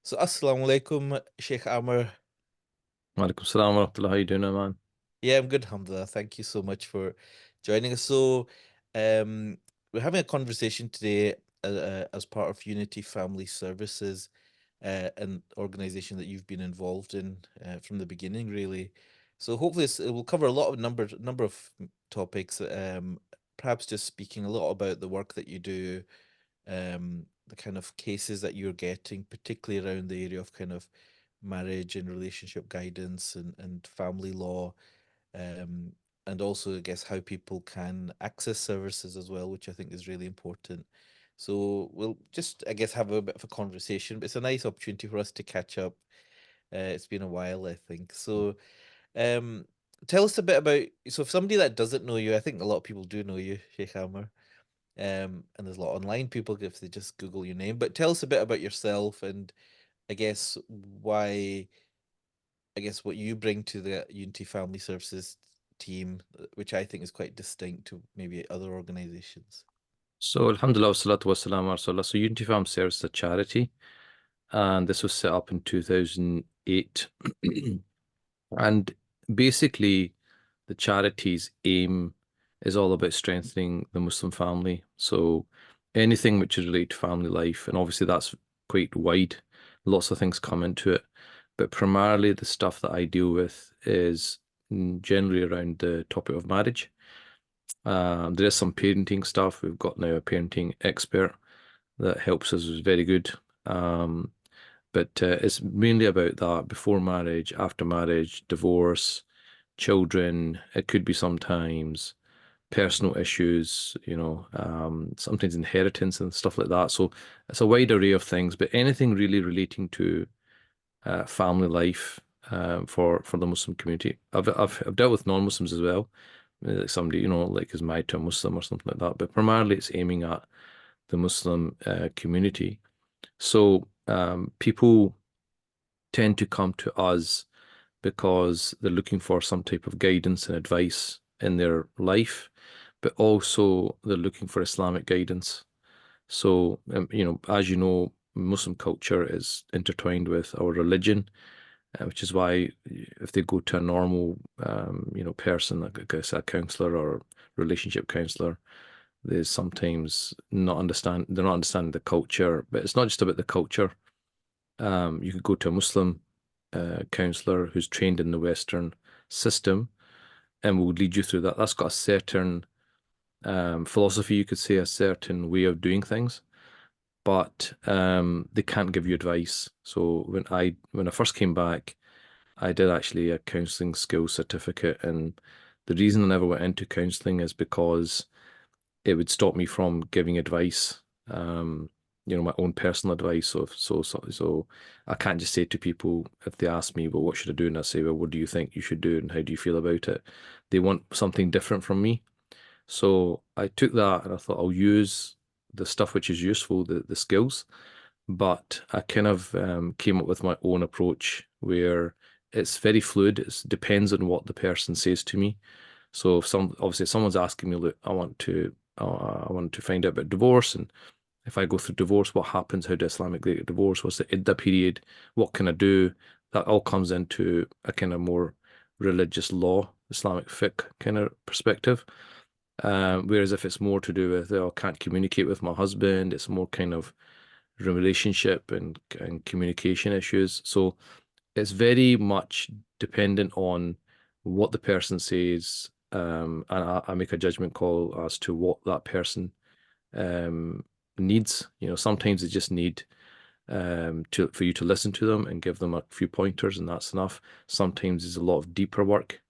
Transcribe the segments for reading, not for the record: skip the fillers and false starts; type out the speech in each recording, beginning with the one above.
So, Assalamu alaikum, Sheikh Amr. Walaikum salam wa rahmatullah. How you doing, man? Yeah, I'm good, alhamdulillah. Thank you so much for joining us. Um, we're having a conversation today as part of Unity Family Services, an organization that you've been involved in from the beginning, really. So, hopefully, it will cover a lot of number of topics. Perhaps just speaking a lot about the work that you do, the kind of cases that you're getting, particularly around the area of kind of marriage and relationship guidance and family law, um, and also, I guess, how people can access services as well, which I think is really important. So we'll just, I guess, have a bit of a conversation, but it's a nice opportunity for us to catch up. It's been a while, I think. So, um, tell us a bit about. So, if somebody that doesn't know you, I think a lot of people do know you, Sheikh Amr. And there's a lot of online people if they just Google your name. But tell us a bit about yourself and I guess why, I guess what you bring to the Unity Family Services team, which I think is quite distinct to maybe other organizations. So, alhamdulillah, wassalatu wassalam ala rasulullah. So, Unity Farm Service is a charity, and this was set up in 2008. And basically, the charity's aim is all about strengthening the Muslim family. So, anything which is related to family life, and obviously that's quite wide, lots of things come into it. But primarily, the stuff that I deal with is generally around the topic of marriage. There is some parenting stuff. We've got now a parenting expert that helps us, is very good. Um, but it's mainly about that before marriage, after marriage, divorce, children. It could be sometimes personal issues, sometimes inheritance and stuff like that. So it's a wide array of things, but anything really relating to family life for the Muslim community. I've dealt with non-Muslims as well, like somebody like is married to a Muslim or something like that. But primarily, it's aiming at the Muslim community. So people tend to come to us because they're looking for some type of guidance and advice in their life, but also they're looking for Islamic guidance. So, as you know, Muslim culture is intertwined with our religion, which is why if they go to a normal, person, like I guess a counselor or relationship counselor, they sometimes they're not understanding the culture. But it's not just about the culture. You could go to a Muslim counselor who's trained in the Western system and will lead you through that. That's got a certain philosophy, you could say, a certain way of doing things, but they can't give you advice. So when I first came back, I did actually a counselling skills certificate, and the reason I never went into counselling is because it would stop me from giving advice. My own personal advice. So I can't just say to people if they ask me, well, what should I do? And I say, well, what do you think you should do, and how do you feel about it? They want something different from me. So I took that and I thought I'll use the stuff which is useful, the skills, but I kind of came up with my own approach where it's very fluid. It depends on what the person says to me. So if obviously if someone's asking me, look, I want to find out about divorce, and if I go through divorce, what happens? How do Islamic get divorce? What's the iddah period? What can I do? That all comes into a kind of more religious law, Islamic fiqh kind of perspective. Whereas if it's more to do with, oh, I can't communicate with my husband, it's more kind of relationship and communication issues. So it's very much dependent on what the person says, and I make a judgment call as to what that person um, needs. Sometimes they just need for you to listen to them and give them a few pointers, and that's enough. Sometimes there's a lot of deeper work,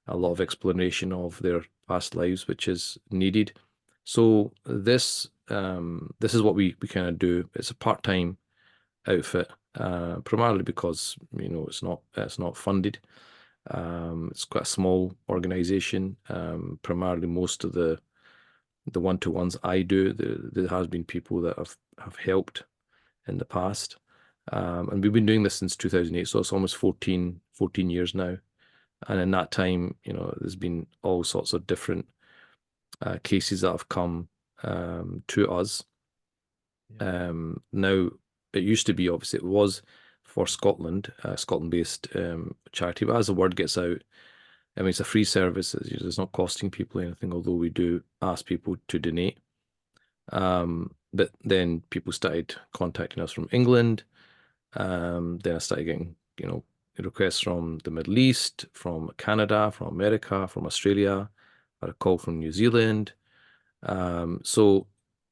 a lot of explanation of their past lives, which is needed. So this is what we kind of do. It's a part-time outfit, primarily because it's not funded. It's quite a small organization. Primarily, most of the one-to-ones I do, there has been people that have helped in the past. And we've been doing this since 2008, so it's almost 14 years now. And in that time, there's been all sorts of different cases that have come to us. Yeah. Now, it used to be, obviously, it was for Scotland, Scotland-based charity. But as the word gets out, I mean, it's a free service. It's not costing people anything, although we do ask people to donate. But then people started contacting us from England. Then I started getting, requests from the Middle East, from Canada, from America, from Australia. I had a call from New Zealand. So,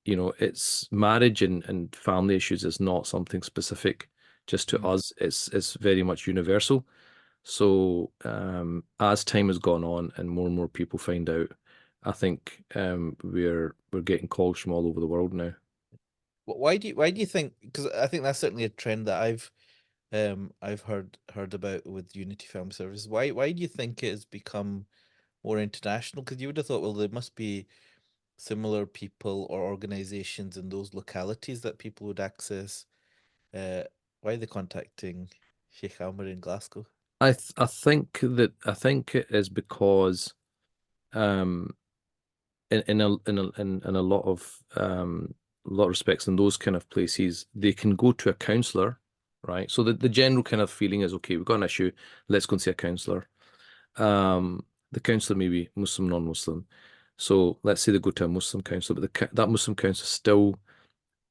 it's marriage and family issues is not something specific just to Mm. us. It's very much universal. So, as time has gone on and more people find out, I think we're getting calls from all over the world now. Why do you think? Because I think that's certainly a trend that I've heard about with Unity Family Services. Why do you think it has become more international? Because you would have thought, well, there must be similar people or organizations in those localities that people would access. Uh, why are they contacting Sheikh Amr in Glasgow? I think it is because um in a lot of respects in those kind of places they can go to a counselor, right? So the general kind of feeling is, okay, we've got an issue, let's go and see a counselor. The counselor may be Muslim, non-Muslim. So let's say they go to a Muslim counselor, but that Muslim counselor is still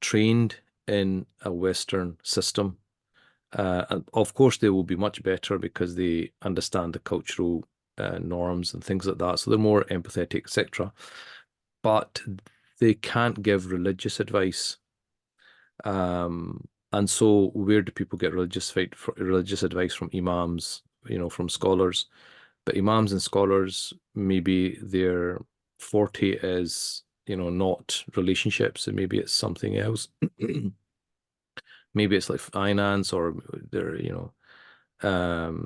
trained in a Western system. And of course, they will be much better because they understand the cultural norms and things like that. So they're more empathetic, etc. But they can't give religious advice. And so, where do people get religious advice from imams, from scholars? But imams and scholars, maybe their forte is, not relationships, and maybe it's something else. Maybe it's like finance or their,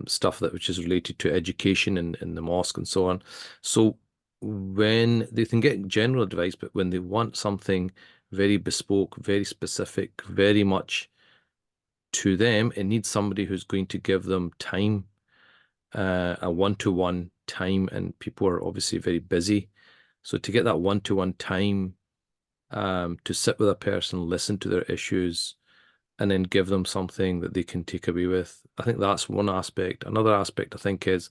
stuff that which is related to education in the mosque and so on. So when they can get general advice, but when they want something very bespoke, very specific, very much to them, it needs somebody who's going to give them time, a one-to-one time, and people are obviously very busy. So to get that one-to-one time, to sit with a person, listen to their issues, and then give them something that they can take away with. I think that's one aspect. Another aspect I think is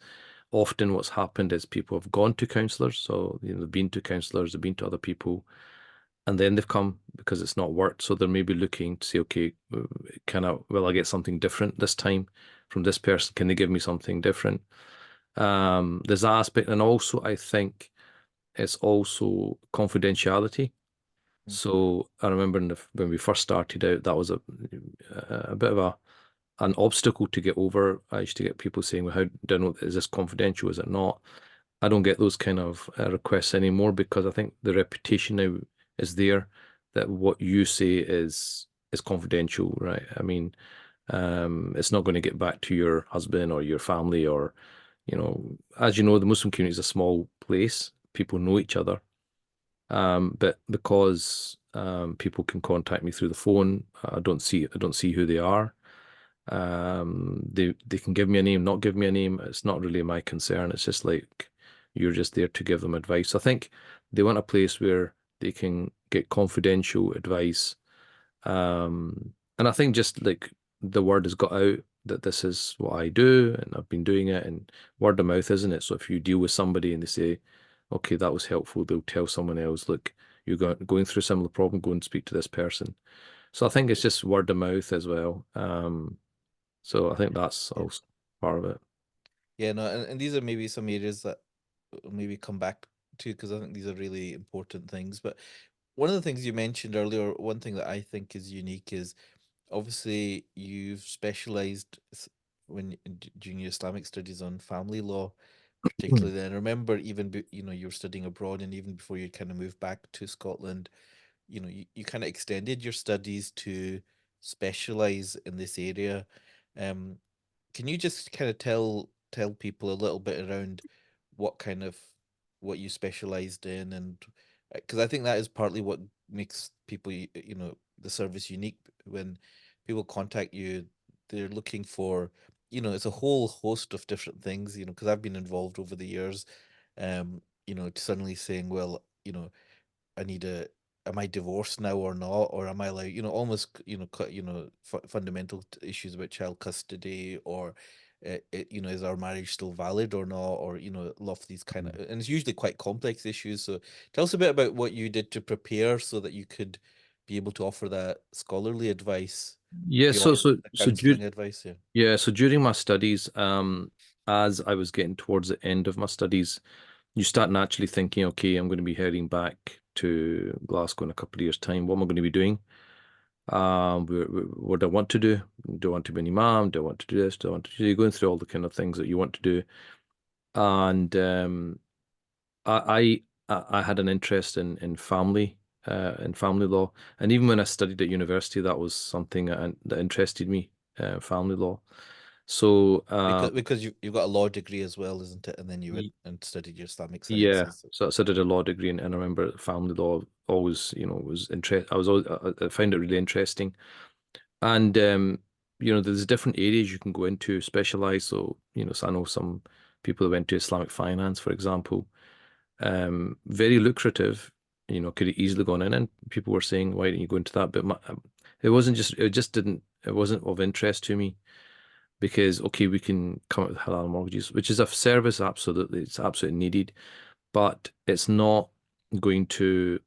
often what's happened is people have gone to counselors. So, they've been to counselors, they've been to other people, and then they've come because it's not worked. So they're maybe looking to say, okay, will I get something different this time from this person? Can they give me something different? There's that aspect. And also, I think it's also confidentiality. Mm. So I remember when we first started out, that was a bit of an obstacle to get over. I used to get people saying, "Well, how do I know, is this confidential? Is it not?" I don't get those kind of requests anymore because I think the reputation now is there that what you say is confidential, right? I mean, it's not going to get back to your husband or your family or, as you know, the Muslim community is a small place. People know each other. But because people can contact me through the phone, I don't see who they are. They can give me a name, not give me a name. It's not really my concern. It's just like you're just there to give them advice. I think they want a place where they can get confidential advice. And I think just like the word has got out that this is what I do and I've been doing it, and word of mouth, isn't it? So if you deal with somebody and they say, okay, that was helpful, they'll tell someone else, look, you're going through a similar problem, go and speak to this person. So I think it's just word of mouth as well. So I think that's Yeah. also part of it. Yeah, no, and these are maybe some areas that we'll maybe come back to because I think these are really important things. But one of the things you mentioned earlier, one thing that I think is unique is obviously you've specialized during your Islamic studies on family law, particularly. Then I remember even you were studying abroad, and even before you kind of moved back to Scotland, you kind of extended your studies to specialize in this area. Um, can you just kind of tell people a little bit around what kind of what you specialized in, and because I think that is partly what makes people the service unique. When people contact you, they're looking for, it's a whole host of different things, because I've been involved over the years, suddenly saying, well, I need am I divorced now or not, or am I like, almost, fundamental issues about child custody, or is our marriage still valid or not, or a lot of these kind of, and it's usually quite complex issues. So tell us a bit about what you did to prepare so that you could be able to offer that scholarly advice Yeah, beyond the so counseling advice. Yeah. yeah, so during my studies, as I was getting towards the end of my studies, you start naturally thinking, okay, I'm going to be heading back to Glasgow in a couple of years' time. What am I going to be doing? What do I want to do? Do I want to be an imam? Do I want to do this? Do I want to do? You're going through all the kind of things that you want to do, and I had an interest in family law, and even when I studied at university, that was something that interested me, family law. So Because you've got a law degree as well, isn't it? And then you went and studied your Islamic yeah, sciences. so I did a law degree, and I remember family law always, was interest. I was always, I found it really interesting, and there's different areas you can go into, specialize. So so I know some people that went to Islamic finance, for example, very lucrative. Could have easily gone in, and people were saying, "Why didn't you go into that?" But it just didn't, it wasn't of interest to me because okay, we can come up with halal mortgages, which is a service, absolutely, it's absolutely needed, but it's not going to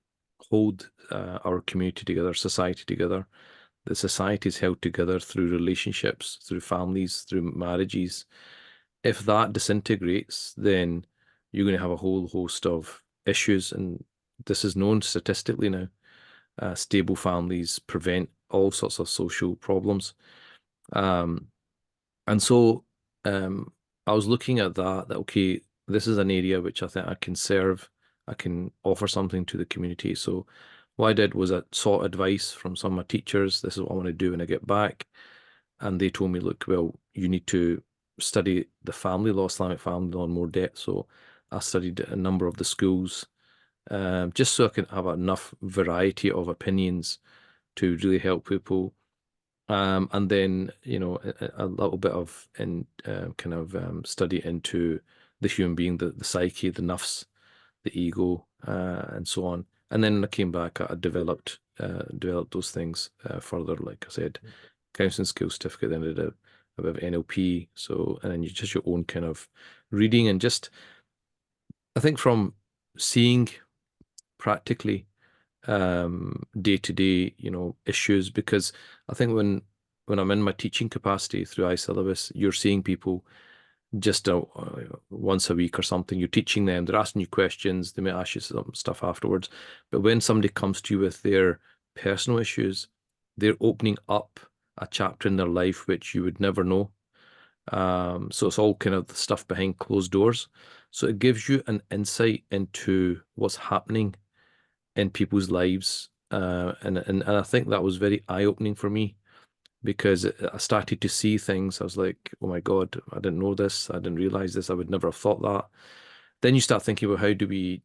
hold our community together, society together. The society is held together through relationships, through families, through marriages. If that disintegrates, then you're going to have a whole host of issues, and this is known statistically now. Stable families prevent all sorts of social problems. Um, and so I was looking at that okay, this is an area which I think I can serve, I can offer something to the community. So what I did was I sought advice from some of my teachers. This is what I want to do when I get back. And they told me, look, well, you need to study the family law, Islamic family law in more depth. So I studied a number of the schools, just so I can have enough variety of opinions to really help people. And then, a little bit of kind of study into the human being, the psyche, the nafs, the ego, and so on. And then when I came back, I developed those things further. Like I said, counseling skills certificate, then I did a bit of NLP. So, and then you just your own kind of reading and just, I think from seeing practically day to day, issues, because I think when I'm in my teaching capacity through iSyllabus, you're seeing people just once a week or something. You're teaching them, they're asking you questions, they may ask you some stuff afterwards. But when somebody comes to you with their personal issues, they're opening up a chapter in their life which you would never know. So it's all kind of the stuff behind closed doors. So it gives you an insight into what's happening in people's lives. And I think that was very eye-opening for me because I started to see things. I was like, oh my God, I didn't know this. I didn't realize this. I would never have thought that. Then you start thinking about how do we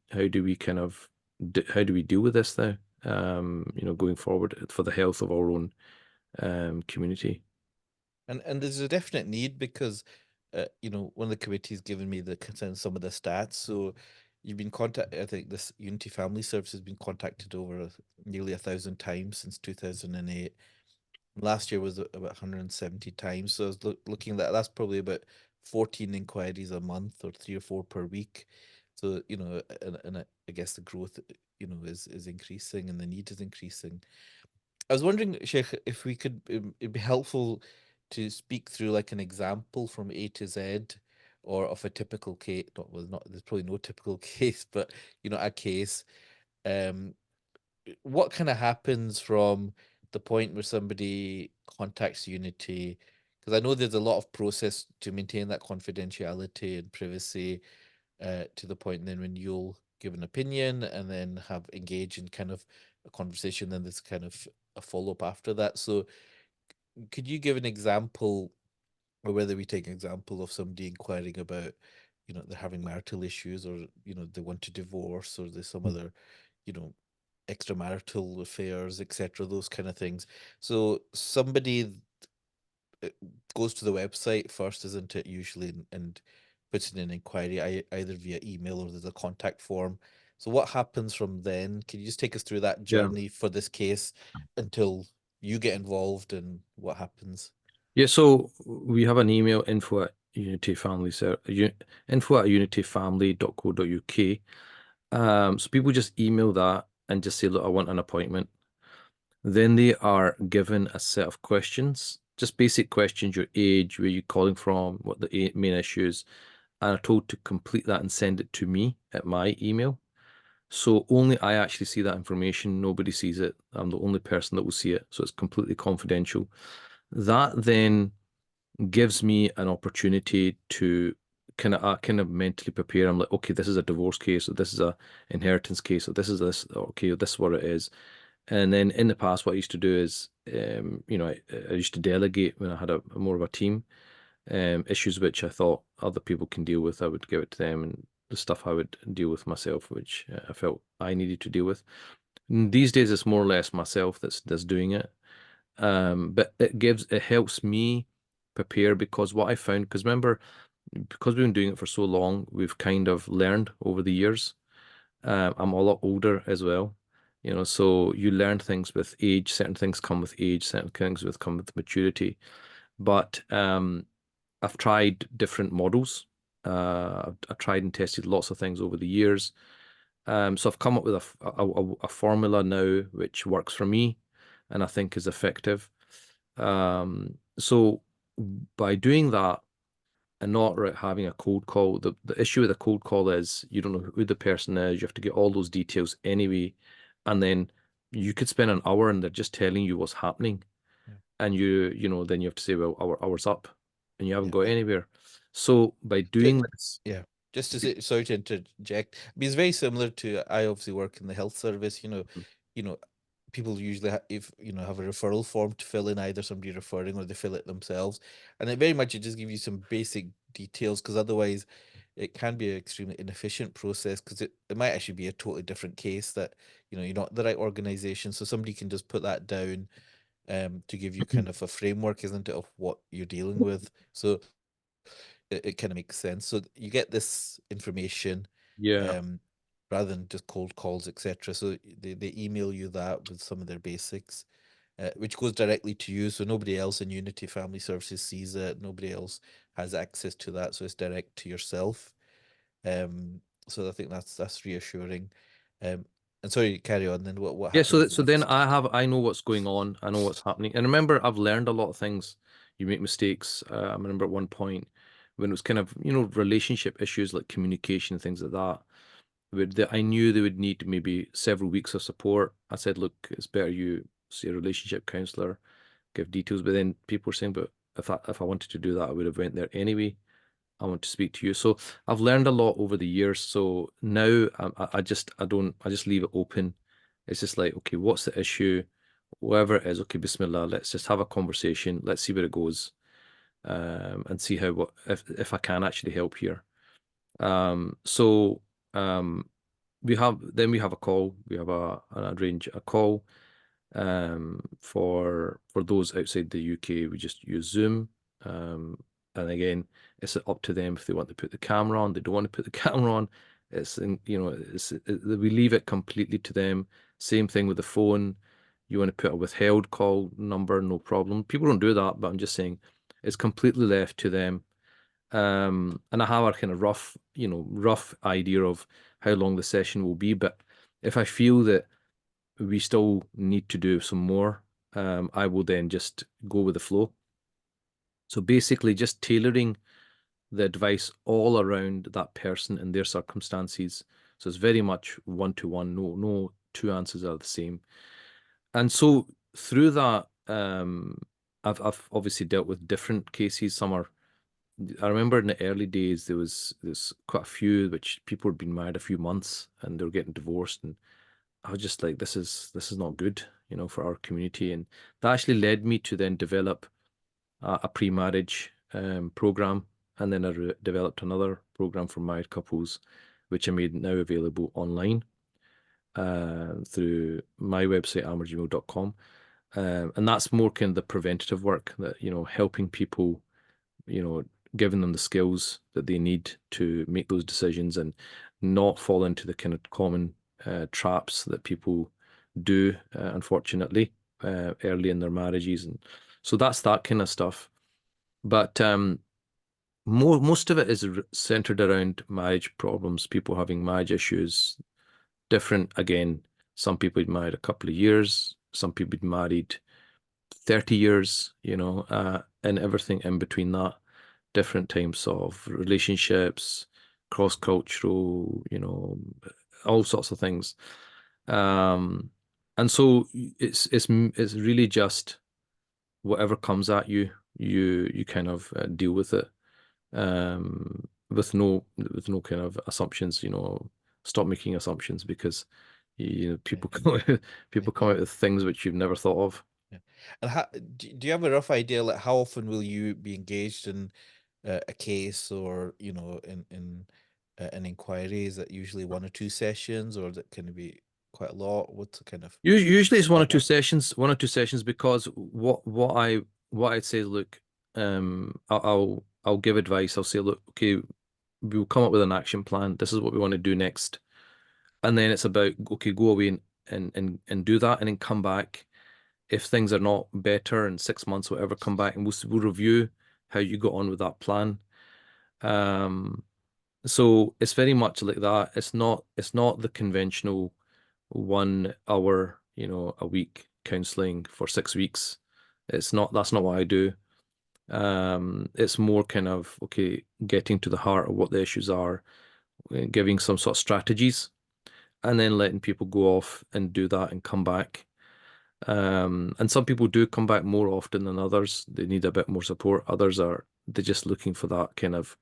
kind of, how do we deal with this now? Going forward for the health of our own community. And there's a definite need because, one of the committees given me some of the stats. So you've been contacted. I think this Unity Family Service has been contacted over nearly 1,000 times since 2008. Last year was about 170 times. So I was looking at that. That's probably about 14 inquiries a month, or 3 or 4 per week. So I guess the growth, is increasing, and the need is increasing. I was wondering, Sheikh, if we could, it'd be helpful to speak through like an example from A to Z, or of a typical case. Not, well, not, there's probably no typical case, but a case. Um, what kind of happens from the point where somebody contacts Unity? Because I know there's a lot of process to maintain that confidentiality and privacy, to the point then when you'll give an opinion and then have engage in kind of a conversation, then there's kind of a follow-up after that. So could you give an example, or whether we take an example of somebody inquiring about, they're having marital issues, or they want to divorce, or there's some other, you know extramarital affairs, etc., those kind of things. So somebody goes to the website first, isn't it, usually, and puts in an inquiry, either via email, or there's a contact form. So what happens from then? Can you just take us through that Yeah. journey for this case until you get involved and what happens? Yeah, so we have an email, info at unityfamily.co.uk. So people just email that and just say, look, I want an appointment. Then they are given a set of questions, just basic questions, your age, where you're calling from, what the main issues, and are told to complete that and send it to me at my email. So only I actually see that information. Nobody sees it. I'm the only person that will see it. So it's completely confidential. That then gives me an opportunity to kind of mentally prepare. I'm like, okay, this is a divorce case, or this is a inheritance case, or this is this. Okay, this is what it is. And then in the past, what I used to do is, I used to delegate when I had a more of a team. Issues which I thought other people can deal with, I would give it to them, and the stuff I would deal with myself, which I felt I needed to deal with. And these days, it's more or less myself that's doing it. But it helps me prepare, because what I found, because remember, because we've been doing it for so long, we've kind of learned over the years. I'm a lot older as well, so you learn things with age. Certain things come with age, certain things come with maturity. But I've tried different models. I've tried and tested lots of things over the years. So I've come up with a formula now which works for me and I think is effective. So by doing that and not having a cold call, the issue with a cold call is you don't know who the person is. You have to get all those details anyway. And then you could spend an hour and they're just telling you what's happening. Yeah. And then you have to say, well, our hour's up and you haven't Yeah. got anywhere. So by doing this, Yeah. Just to say, sorry to interject. I mean, it's very similar to, I obviously work in the health service, you know, people usually if have a referral form to fill in, either somebody referring or they fill it themselves. And it very much, it just gives you some basic details, because otherwise it can be an extremely inefficient process, because it might actually be a totally different case that, you're not the right organization. So somebody can just put that down to give you kind of a framework, isn't it, of what you're dealing with. So it kind of makes sense. So you get this information yeah. um, rather than just cold calls, etc. So they email you that with some of their basics, which goes directly to you. So nobody else in Unity Family Services sees it. Nobody else has access to that. So it's direct to yourself. So I think that's reassuring. Um, and sorry, carry on. Then what Yeah, so happens so then next? I know what's going on. I know what's happening. And remember, I've learned a lot of things. You make mistakes. I remember at one point when it was kind of, relationship issues like communication and things like that, I knew they would need maybe several weeks of support. I said, look, it's better you see a relationship counselor, give details. But then people were saying, but if I wanted to do that, I would have went there anyway. I want to speak to you. So I've learned a lot over the years. So now I just leave it open. It's just like, okay, what's the issue? Whatever it is, okay, Bismillah, let's just have a conversation. Let's see where it goes. And see if I can actually help here. So um, we have a call. We have arrange a call. For those outside the UK, we just use Zoom. Um, and again, it's up to them if they want to put the camera on. They don't want to put the camera on. We leave it completely to them. Same thing with the phone. You want to put a withheld call number, no problem. People don't do that, but I'm just saying it's completely left to them. And I have a kind of rough idea of how long the session will be. But if I feel that we still need to do some more, I will then just go with the flow. So basically, just tailoring the advice all around that person and their circumstances. So it's very much one to one. No two answers are the same. And so through that, I've obviously dealt with different cases. I remember in the early days there's quite a few which people had been married a few months and they were getting divorced, and I was just like, this is not good, for our community. And that actually led me to then develop a pre-marriage program, and then I developed another program for married couples, which I made now available online through my website, almergmail.com. And that's more kind of the preventative work that, helping people, you know, giving them the skills that they need to make those decisions and not fall into the kind of common traps that people do, unfortunately, early in their marriages. And so that's that kind of stuff. But most of it is centered around marriage problems, people having marriage issues, different, again, some people had married a couple of years, some people had married 30 years, and everything in between that, different types of relationships, cross-cultural, all sorts of things. And so it's really just whatever comes at you, you kind of deal with it, with no kind of assumptions, stop making assumptions because Yeah. people come out with things which you've never thought of. Yeah. And how, do you have a rough idea, like how often will you be engaged in a case, or in an inquiry? Is that usually 1 or 2 sessions, or that can be quite a lot? What's the kind of Usually it's one or two ballpark? sessions, because what I'd say is, look, I'll give advice. I'll say, look, okay, we'll come up with an action plan. This is what we want to do next. And then it's about, okay, go away and do that, and then come back. If things are not better in 6 months, whatever, come back and we'll review how you got on with that plan. Um, so it's very much like that. It's not the conventional 1 hour, a week counseling for 6 weeks. That's not what I do. It's more kind of, okay, getting to the heart of what the issues are, giving some sort of strategies, and then letting people go off and do that and come back. And some people do come back more often than others. They need a bit more support. Others they're just looking for that kind of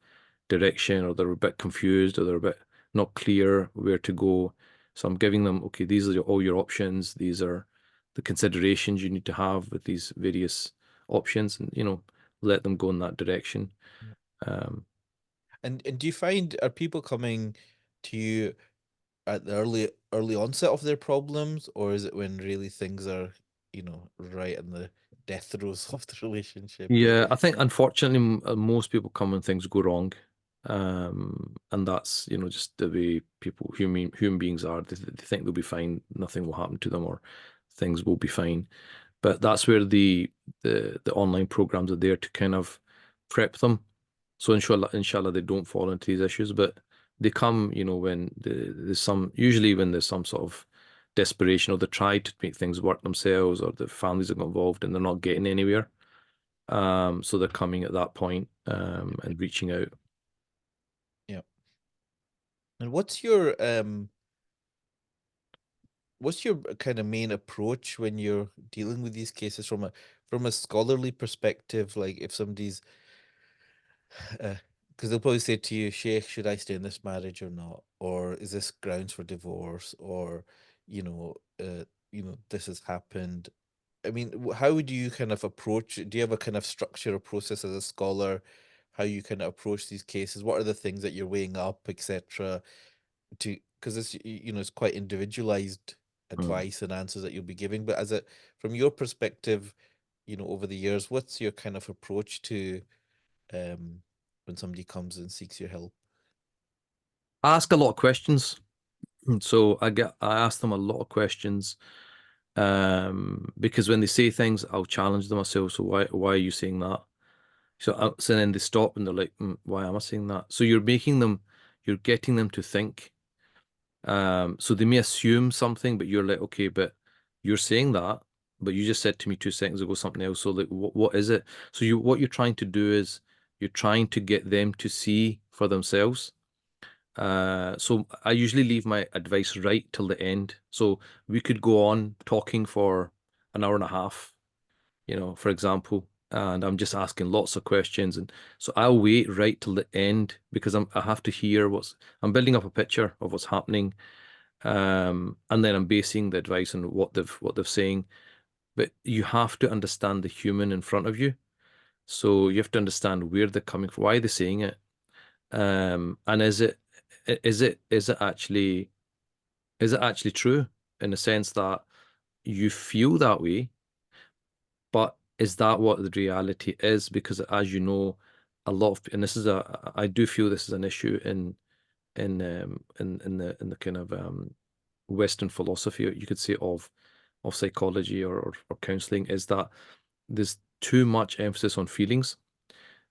direction, or they're a bit confused, or they're a bit not clear where to go. So I'm giving them, okay, these are all your options. These are the considerations you need to have with these various options, and let them go in that direction. Yeah. Um, And do you find, are people coming to you at the early onset of their problems, or is it when really things are, right in the death throes of the relationship? Like, yeah, I think unfortunately most people come when things go wrong. And that's, just the way human beings are. They think they'll be fine, nothing will happen to them, or things will be fine. But that's where the online programs are there to kind of prep them. So inshallah they don't fall into these issues. But they come, when usually when there's some sort of desperation, or they try to make things work themselves, or the families have got involved and they're not getting anywhere. So they're coming at that point, and reaching out. yeah. And what's your kind of main approach when you're dealing with these cases from a scholarly perspective? Like, if somebody's because they'll probably say to you, Sheikh, should I stay in this marriage or not? Or is this grounds for divorce? Or, this has happened. I mean, how would you kind of approach it? Do you have a kind of structure or process as a scholar, how you kind of approach these cases? What are the things that you're weighing up, etc.? To Because it's quite individualized Mm. advice and answers that you'll be giving. But from your perspective, over the years, what's your kind of approach to um when somebody comes and seeks your help? I ask a lot of questions. So I ask them a lot of questions, because when they say things, I'll challenge them myself. So why are you saying that? So then they stop and they're like, why am I saying that? So you're getting them to think. So they may assume something, but you're like, okay, but you're saying that, but you just said to me 2 seconds ago something else. So like, what is it? So what you're trying to do is you're trying to get them to see for themselves. So I usually leave my advice right till the end. So we could go on talking for an hour and a half, for example, and I'm just asking lots of questions. And so I'll wait right till the end because I have to hear I'm building up a picture of what's happening. And then I'm basing the advice on what they've saying. But you have to understand the human in front of you. So you have to understand where they're coming from, why they're saying it. And is it actually true, in the sense that you feel that way, but is that what the reality is? Because as you know, a lot of, and this is I do feel this is an issue in the kind of Western philosophy, you could say, of psychology or counseling, is that there's too much emphasis on feelings,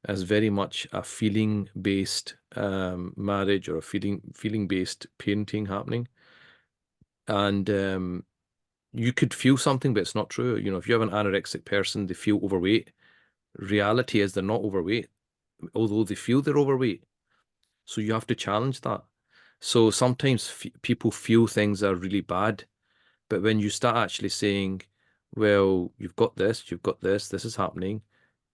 as very much a feeling based marriage or a feeling based parenting happening. And you could feel something, but it's not true. You know, if you have an anorexic person, they feel overweight. Reality is they're not overweight, although they feel they're overweight. So you have to challenge that. So sometimes people feel things are really bad, but when you start actually saying, well, you've got this is happening,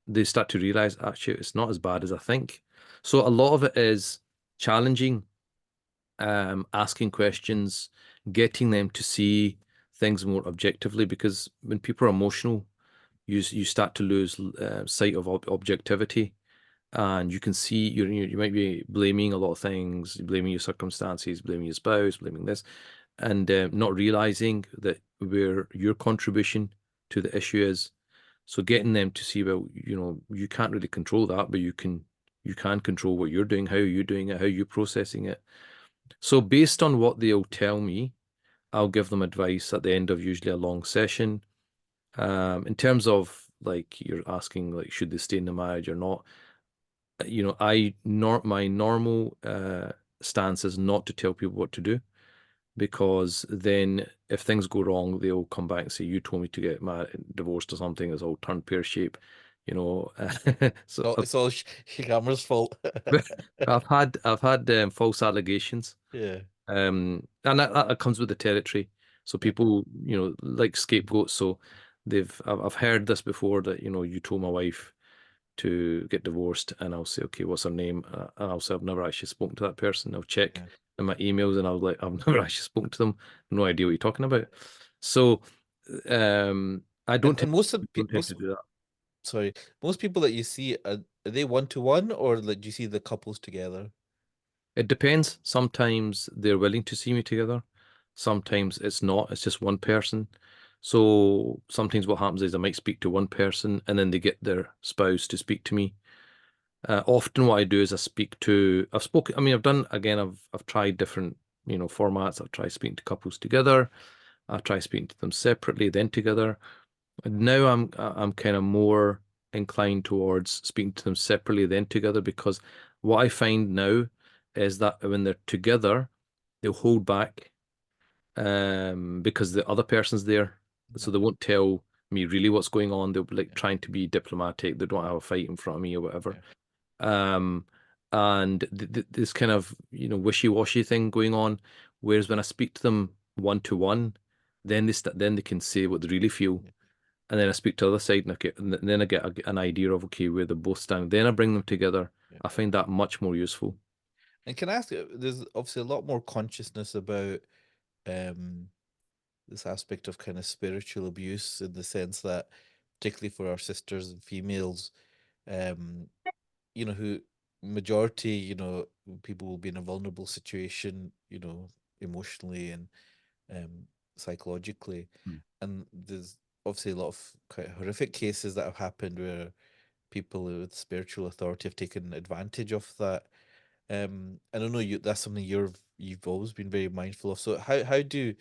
they start to realize actually it's not as bad as I think. So a lot of it is challenging, asking questions, getting them to see things more objectively, because when people are emotional, you start to lose sight of objectivity, and you can see you might be blaming a lot of things, blaming your circumstances, blaming your spouse, blaming this, and not realizing that where your contribution to the issue is. So getting them to see, well, you know, you can't really control that, but you can control what you're doing, how you're doing it, how you're processing it. So based on what they'll tell me, I'll give them advice at the end of usually a long session. In terms of like you're asking, like, should they stay in the marriage or not? You know, my normal stance is not to tell people what to do, because then if things go wrong, they'll come back and say, you told me to get divorced or something. It's all turned pear-shaped, you know. So So it's all Shammer's fault. I've had false allegations, Yeah. and that comes with the territory. So Yeah. people, you know, like scapegoats. So I've heard this before, that, you know, you told my wife to get divorced, and I'll say, okay, what's her name? And I'll say, I've never actually spoken to that person. I'll check Yeah. in my emails, and I was like, I've never actually spoken to them. No idea what you're talking about. So, I don't And don't tend to do that. sorry, most people that you see, are they one to one, or like do you see the couples together? It depends. Sometimes they're willing to see me together. Sometimes it's not. It's just one person. So sometimes what happens is I might speak to one person, and then they get their spouse to speak to me. Often what I do is I've spoken, I mean, I've tried different, you know, formats. I've tried speaking to couples together. I've tried speaking to them separately, then together. And now I'm kind of more inclined towards speaking to them separately, then together, because what I find now is that when they're together, they'll hold back, because the other person's there. So they won't tell me really what's going on. They'll be like Yeah. trying to be diplomatic. They don't have a fight in front of me or whatever. Yeah. Um, and this kind of, you know, wishy-washy thing going on. Whereas when I speak to them one to one, then they can say what they really feel. Yeah. And then I speak to the other side, and then I get an idea of, okay, where they're both standing. Then I bring them together. Yeah. I find that much more useful. And can I ask you, there's obviously a lot more consciousness about um this aspect of kind of spiritual abuse, in the sense that, particularly for our sisters and females, um, who majority, people will be in a vulnerable situation, emotionally and um psychologically. Mm. And there's obviously a lot of quite horrific cases that have happened where people with spiritual authority have taken advantage of that. And I know that's something you've always been very mindful of. So how do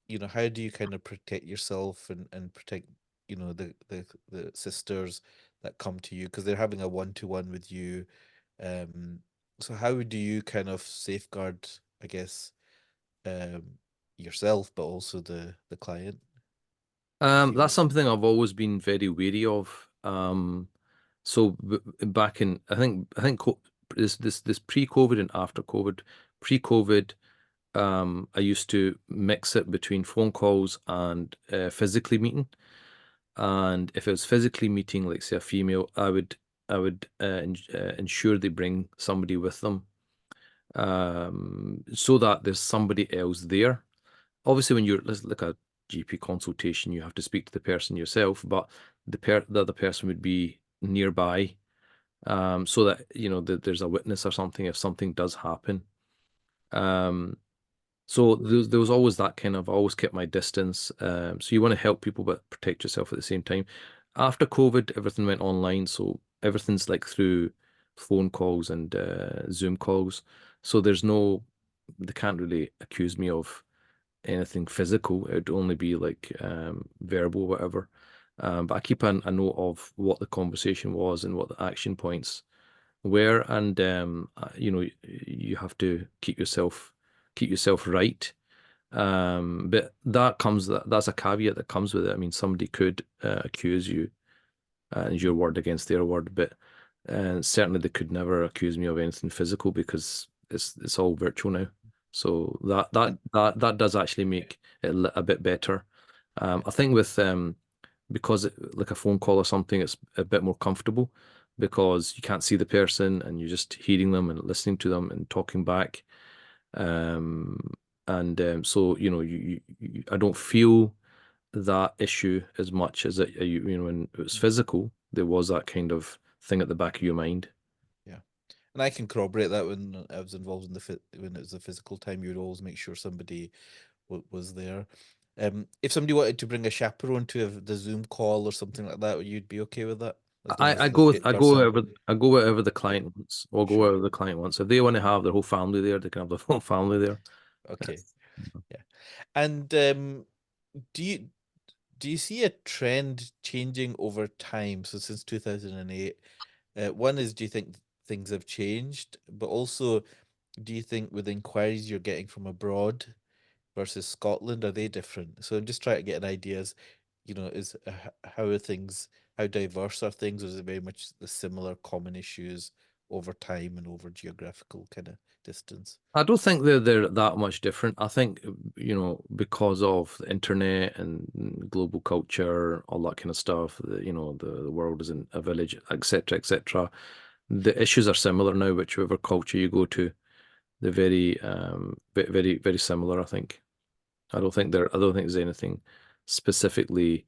you kind of protect yourself and protect, the sisters that come to you because they're having a one-to-one with you? Um, so how do you kind of safeguard, I guess, um, yourself, but also the client, the That's female? something I've always been very wary of. So back in, I think this pre-COVID and after COVID. Pre-COVID, I used to mix it between phone calls and physically meeting. And if it was physically meeting, like say a female, I would ensure they bring somebody with them, so that there's somebody else there. Obviously, when let's look at GP consultation, you have to speak to the person yourself, but the other person would be nearby, so that you know that there's a witness or something if something does happen. Um, so there was always that kind of, I always kept my distance. So you want to help people but protect yourself at the same time. After COVID, everything went online, so everything's like through phone calls and Zoom calls. So they can't really accuse me of anything physical. It'd only be like verbal, whatever. But I keep a note of what the conversation was and what the action points were, and you have to keep yourself right. But that's a caveat that comes with it. I mean, somebody could accuse you and your word against their word, but certainly they could never accuse me of anything physical because it's all virtual now. So that does actually make it a bit better. I think with because like a phone call or something, it's a bit more comfortable because you can't see the person and you're just hearing them and listening to them and talking back. Um, and so I don't feel that issue as much as when it was physical, there was that kind of thing at the back of your mind. Yeah. And I can corroborate that when I was involved in when it was the physical time, you would always make sure somebody was there. If somebody wanted to bring a chaperone to the Zoom call or something like that, you'd be okay with that, as long as I the go with person. I go wherever the Okay, client wants, or go sure. wherever the client wants. If they want to have their whole family there, they can have their whole family there. Okay, That's- yeah. And do you do you see a trend changing over time? So since 2008, one is, do you think things have changed? But also, do you think with inquiries you're getting from abroad versus Scotland, are they different? So I'm just trying to get an idea as, is how are things, how diverse are things, or is it very much the similar common issues over time and over geographical kind of distance? I don't think they're that much different. I think, because of the internet and global culture, all that kind of stuff, the world isn't a village, etc., etc. The issues are similar now, whichever culture you go to. They're very, very, very similar, I think. I don't think there's anything specifically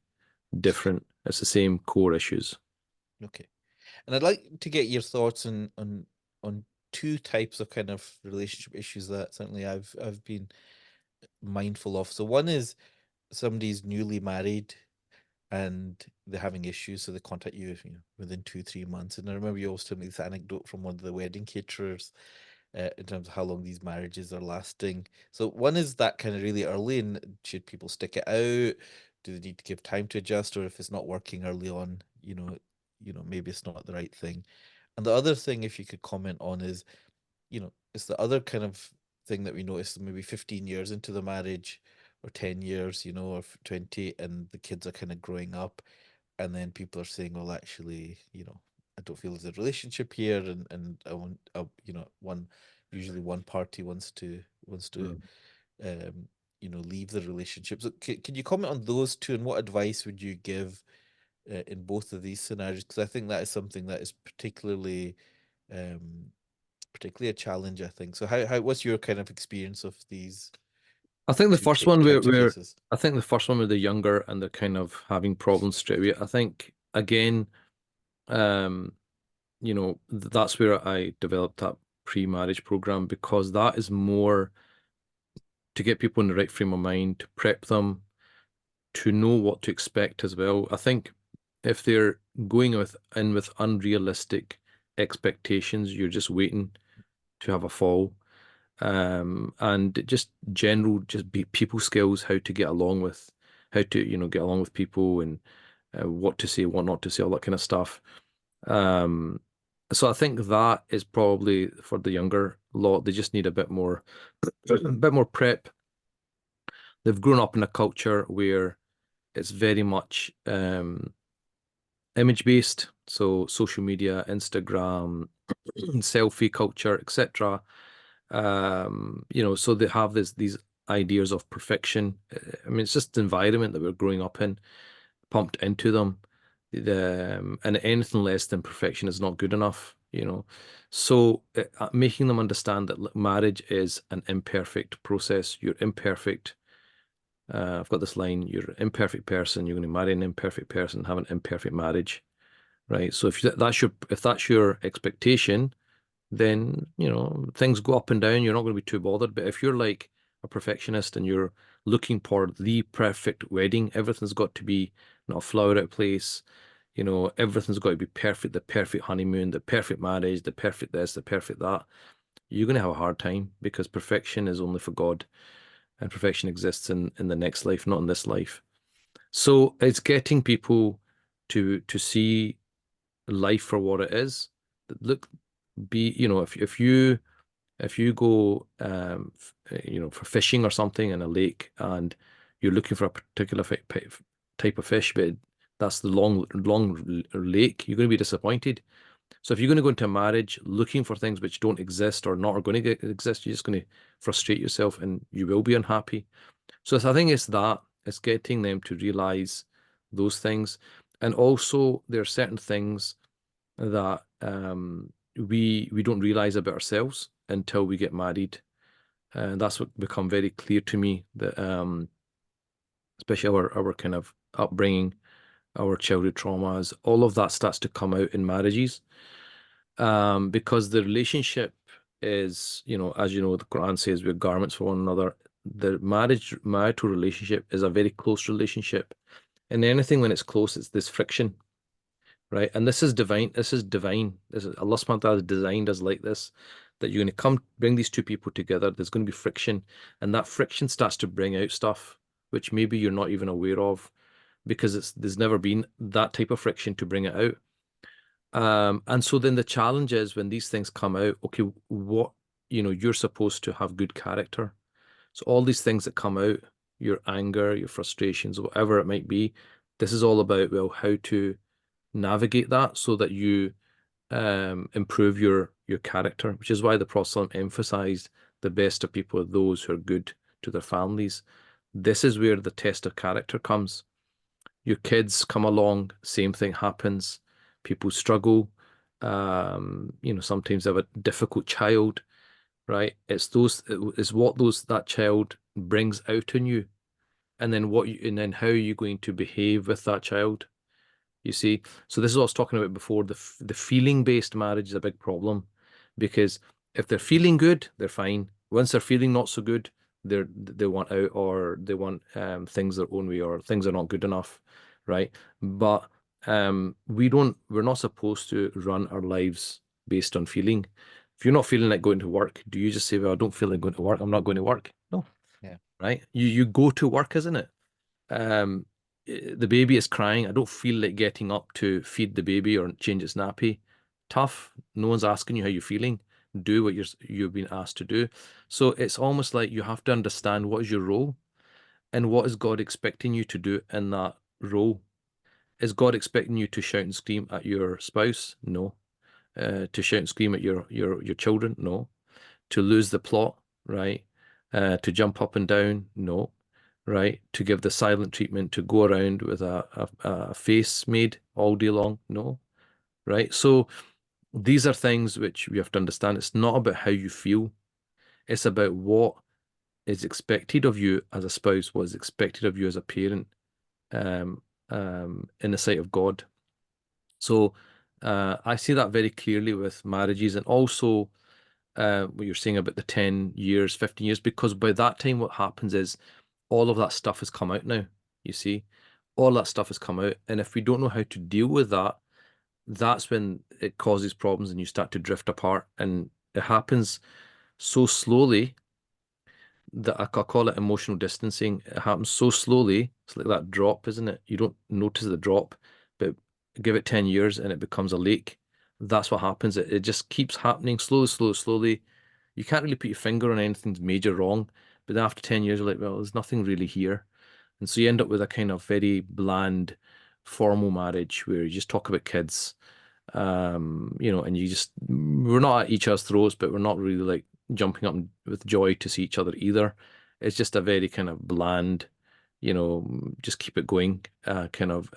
different. It's the same core issues. Okay. And I'd like to get your thoughts on two types of kind of relationship issues that certainly I've been mindful of. So one is somebody's newly married and they're having issues, so they contact you, within 2, 3 months. And I remember you always told me this anecdote from one of the wedding caterers in terms of how long these marriages are lasting. So one is that kind of really early, and should people stick it out? Do they need to give time to adjust, or if it's not working early on, maybe it's not the right thing. And the other thing, if you could comment on, is it's the other kind of thing that we notice maybe 15 years into the marriage or 10 years, or 20, and the kids are kind of growing up. And then people are saying, well, actually, I don't feel there's a relationship here. And I want, usually one party wants to, Mm. um, leave the relationship. So can you comment on those two, and what advice would you give in both of these scenarios? Because I think that is something that is um, particularly a challenge, I think. So what's your kind of experience of these I think the two first one types of cases? I think the first one with the younger and they're kind of having problems straight away. I think again, um, that's where I developed that pre-marriage program because that is more to get people in the right frame of mind, to prep them, to know what to expect as well. I think if they're going with unrealistic expectations, you're just waiting to have a fall. And just general, just be people skills, how to get along with, how to, get along with people and what to say, what not to say, all that kind of stuff. Um, so I think that is probably for the younger lot, they just need a bit more, a bit more prep. They've grown up in a culture where it's very much image based, so social media, Instagram, selfie culture, etc. So they have these ideas of perfection. I mean, it's just the environment that we're growing up in, pumped into them. And anything less than perfection is not good enough. So making them understand that look, marriage is an imperfect process. You're imperfect. I've got this line, you're an imperfect person, you're going to marry an imperfect person, have an imperfect marriage, right? So if that's your expectation, then things go up and down. You're not going to be too bothered. But if you're like a perfectionist and you're looking for the perfect wedding, everything's got to be not a flower out of place. you know, everything's got to be perfect, the perfect honeymoon, the perfect marriage, the perfect this, the perfect that, you're going to have a hard time, because perfection is only for God, and perfection exists in the next life, not in this life. So it's getting people to see life for what it is. Look, you know, if you go you know, for fishing or something in a lake, and you're looking for a particular type of fish, but that's the long lake, you're going to be disappointed. So if you're going to go into a marriage looking for things which don't exist or not are going to exist, you're just going to frustrate yourself and you will be unhappy. So I think it's getting them to realize those things. And also there are certain things that we don't realize about ourselves until we get married. And that's what become very clear to me, that especially our kind of upbringing, our childhood traumas, all of that starts to come out in marriages. Because the relationship is, you know, as you know, the Quran says we're garments for one another. The marital relationship is a very close relationship. And anything when it's close, it's this friction, right? And this is divine. This is divine. This is Allah subhanahu wa ta'ala has designed us like this, that you're going to bring these two people together. There's going to be friction, and that friction starts to bring out stuff which maybe you're not even aware of, because there's never been that type of friction to bring it out. And so then the challenge is when these things come out, okay, what, you know, you're supposed to have good character. So all these things that come out, your anger, your frustrations, whatever it might be, this is all about, well, how to navigate that so that you improve your character, which is why the Prophet emphasized the best of people are those who are good to their families. This is where the test of character comes. Your kids come along, same thing happens. People struggle. You know, sometimes they have a difficult child, right? It's what that child brings out in you, and then how are you going to behave with that child? You see, so this is what I was talking about before. The feeling-based marriage is a big problem, because if they're feeling good, they're fine. Once they're feeling not so good, they want out, or they want things their own way, or things are not good enough, right? But we're not supposed to run our lives based on feeling. If you're not feeling like going to work, do you just say, "Well, I don't feel like going to work. I'm not going to work"? No, Yeah. right? You go to work, isn't it? Um, the baby is crying. I don't feel like getting up to feed the baby or change its nappy. Tough. No one's asking you how you're feeling. Do what you've been asked to do. So it's almost like you have to understand what is your role, and what is God expecting you to do in that role. Is God expecting you to shout and scream at your spouse? No. To shout and scream at your children? No. To lose the plot? Right. To jump up and down? No. Right. To give the silent treatment, to go around with a face made all day long? No. Right. So these are things which we have to understand. It's not about how you feel. It's about what is expected of you as a spouse, what is expected of you as a parent, um, in the sight of God. So I see that very clearly with marriages, and also what you're saying about the 10 years, 15 years, because by that time, what happens is all of that stuff has come out now, you see. All that stuff has come out. And if we don't know how to deal with that, that's when it causes problems and you start to drift apart. And it happens so slowly that I call it emotional distancing. It happens so slowly. It's like that drop, isn't it? You don't notice the drop, but give it 10 years and it becomes a lake. That's what happens. It just keeps happening slowly, slowly, slowly. You can't really put your finger on anything's major wrong, but then after 10 years, you're like, well, there's nothing really here. And so you end up with a kind of very bland, formal marriage where you just talk about kids, you know, and we're not at each other's throats, but we're not really like jumping up with joy to see each other either. It's just a very kind of bland, you know, just keep it going kind of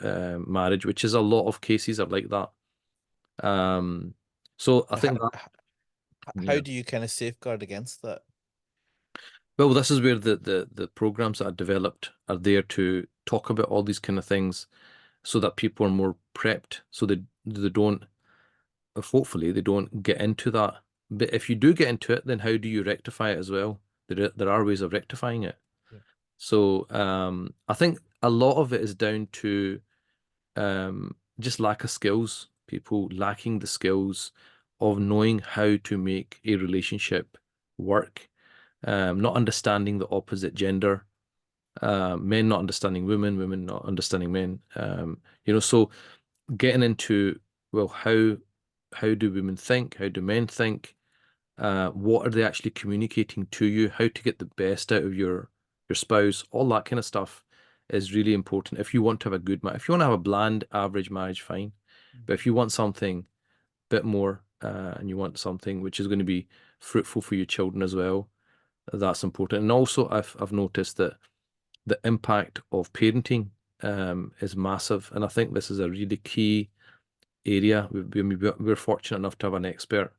marriage, which is a lot of cases are like that. Um, so I And how, think that, how yeah. do you kind of safeguard against that? Well, this is where the programs that are developed are there to talk about all these kind of things, so that people are more prepped, so they don't, hopefully they don't get into that. But if you do get into it, then how do you rectify it as well? There are ways of rectifying it. Yeah. So I think a lot of it is down to just lack of skills, people lacking the skills of knowing how to make a relationship work, not understanding the opposite gender, men not understanding women, women not understanding men. So getting into, well, how do women think? How do men think? What are they actually communicating to you? How to get the best out of your spouse? All that kind of stuff is really important. If you want to have a good marriage, if you want to have a bland, average marriage, fine. But if you want something a bit more, and you want something which is going to be fruitful for your children as well, that's important. And also, I've noticed that the impact of parenting is massive, and I think this is a really key area. We're fortunate enough to have an expert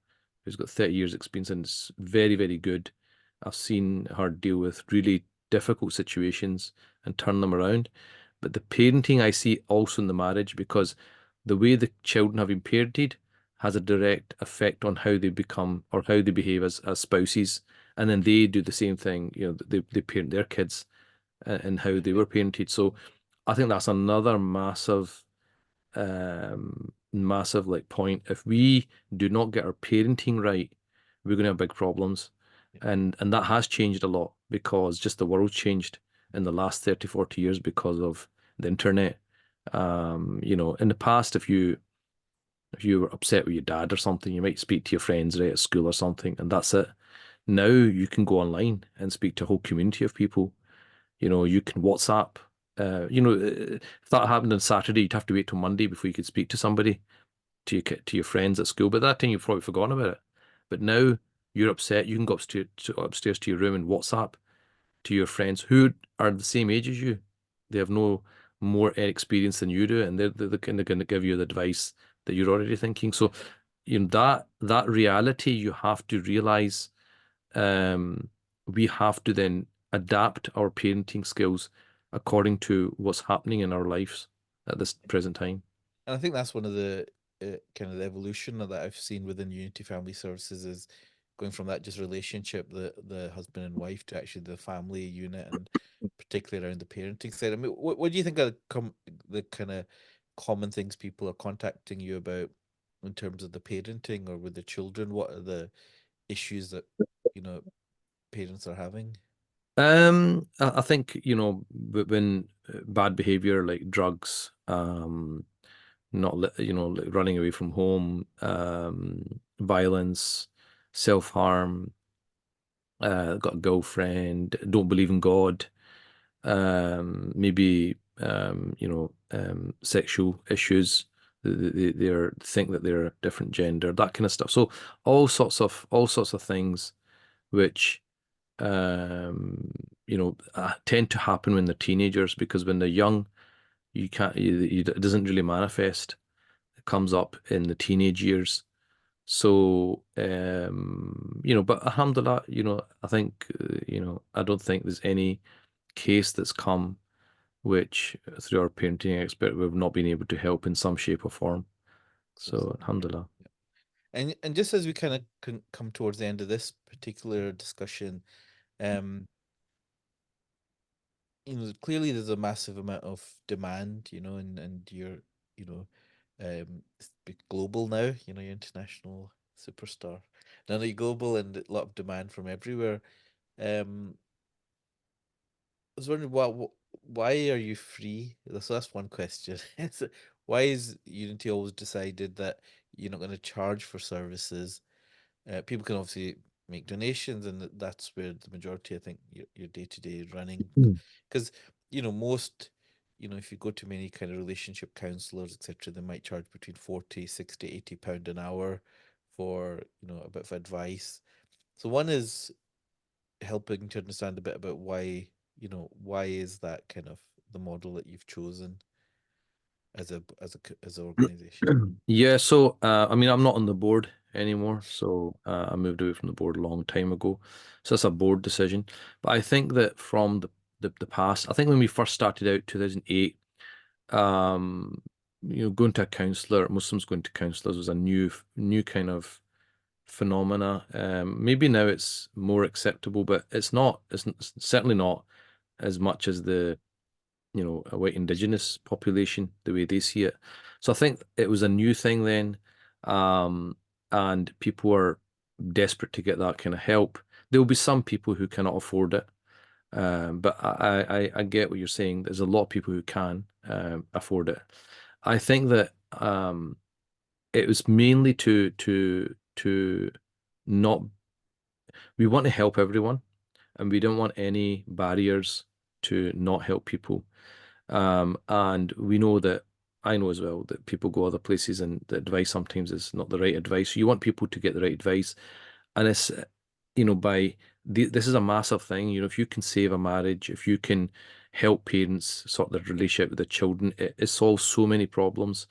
who's got 30 years experience and is very, very good. I've seen her deal with really difficult situations and turn them around. But the parenting I see also in the marriage, because the way the children have been parented has a direct effect on how they become or how they behave as spouses. And then they do the same thing, they parent their kids and how they were parented. So I think that's another massive like point. If we do not get our parenting right, we're going to have big problems. Yeah. And that has changed a lot because just the world's changed in the last 30, 40 years because of the internet. In the past, if you were upset with your dad or something, you might speak to your friends right at school or something, and that's it. Now you can go online and speak to a whole community of people. You can WhatsApp. If that happened on Saturday, you'd have to wait till Monday before you could speak to somebody, to your friends at school. But that time you've probably forgotten about it. But now you're upset, you can go upstairs to your room and WhatsApp to your friends who are the same age as you. They have no more experience than you do, and they're kind of going to give you the advice that you're already thinking. So, that reality you have to realize. We have to then adapt our parenting skills according to what's happening in our lives at this present time. And I think that's one of the kind of the evolution that I've seen within Unity Family Services is going from that just relationship, the husband and wife, to actually the family unit, and particularly around the parenting side. I mean, what do you think are the kind of common things people are contacting you about in terms of the parenting or with the children? What are the issues that you know parents are having? I think, when bad behavior like drugs, not like running away from home, violence, self-harm, got a girlfriend, don't believe in God, maybe sexual issues. They think that they're a different gender, that kind of stuff. So all sorts of things which tend to happen when they're teenagers, because when they're young, you can't, it doesn't really manifest. It comes up in the teenage years. So, but alhamdulillah, I think, I don't think there's any case that's come which through our parenting expert we've not been able to help in some shape or form. So, alhamdulillah. And just as we kind of come towards the end of this particular discussion, um, clearly there's a massive amount of demand, and you're, you know, global now, you're international superstar. Now that you're global and a lot of demand from everywhere. I was wondering why are you free? So that's one question. So why is Unity always decided that you're not going to charge for services? People can obviously make donations, and that's where the majority, I think, your day-to-day is running. Mm. Because, most, if you go to many kind of relationship counselors, etc., they might charge between 40, 60, 80 pound an hour for, a bit of advice. So one is helping to understand a bit about why is that kind of the model that you've chosen as an organization? Yeah, so I mean, I'm not on the board anymore, so I moved away from the board a long time ago. So that's a board decision. But I think that from the past, I think when we first started out, 2008, going to a counselor, Muslims going to counselors was a new kind of phenomena. Maybe now it's more acceptable, but it's not. It's certainly not as much as the a white indigenous population, the way they see it. So I think it was a new thing then, and people were desperate to get that kind of help. There will be some people who cannot afford it, but I get what you're saying. There's a lot of people who can afford it. I think that it was mainly to not. We want to help everyone, and we don't want any barriers to not help people. And we know that I know as well that people go other places and the advice sometimes is not the right advice. You want people to get the right advice. And it's, this is a massive thing. If you can save a marriage, if you can help parents sort their relationship with the children, it solves so many problems.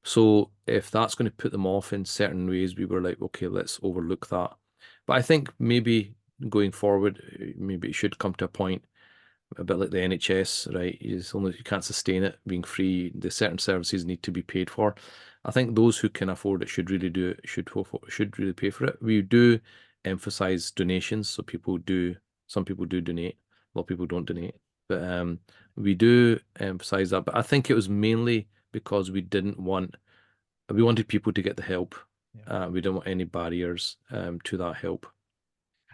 So if that's going to put them off in certain ways, we were like, okay, let's overlook that. But I think maybe going forward, maybe it should come to a point a bit like the NHS, right? You can't sustain it being free. The certain services need to be paid for. I think those who can afford it should really do it, should really pay for it. We do emphasize donations, so some people do donate, a lot of people don't donate, but we do emphasize that. But I think it was mainly because we wanted people to get the help. Yeah. We don't want any barriers to that help.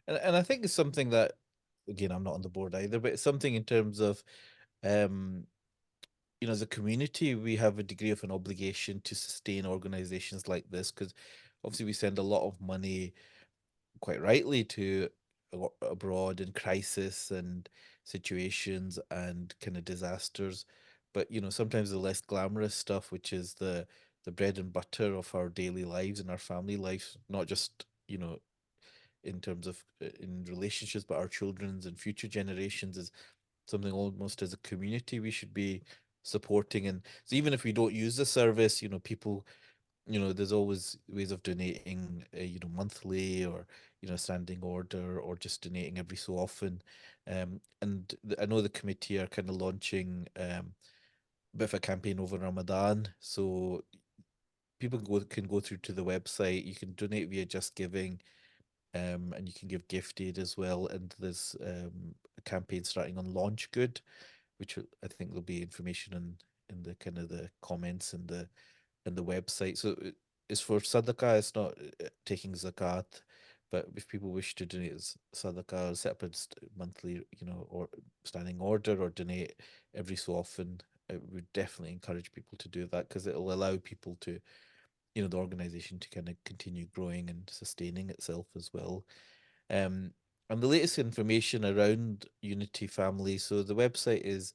And I think it's something that, again, I'm not on the board either, but it's something in terms of, um, as a community, we have a degree of an obligation to sustain organizations like this, because obviously we send a lot of money, quite rightly, to abroad in crisis and situations and kind of disasters. But sometimes the less glamorous stuff, which is the bread and butter of our daily lives and our family lives, not just in terms of in relationships, but our children's and future generations, is something almost as a community we should be supporting. And so even if we don't use the service, people, there's always ways of donating, monthly, or standing order, or just donating every so often. And I know the committee are kind of launching a bit of a campaign over Ramadan, so people can go through to the website. You can donate via Just Giving, and you can give gift aid as well. And there's a campaign starting on Launch Good, which I think there'll be information in the kind of the comments and the website. So it's for sadaqah. It's not taking zakat, but if people wish to donate sadaqah, set up a monthly, or standing order, or donate every so often, I would definitely encourage people to do that, because it'll allow people to, the organization to kind of continue growing and sustaining itself as well. Um, and the latest information around Unity Family. So the website is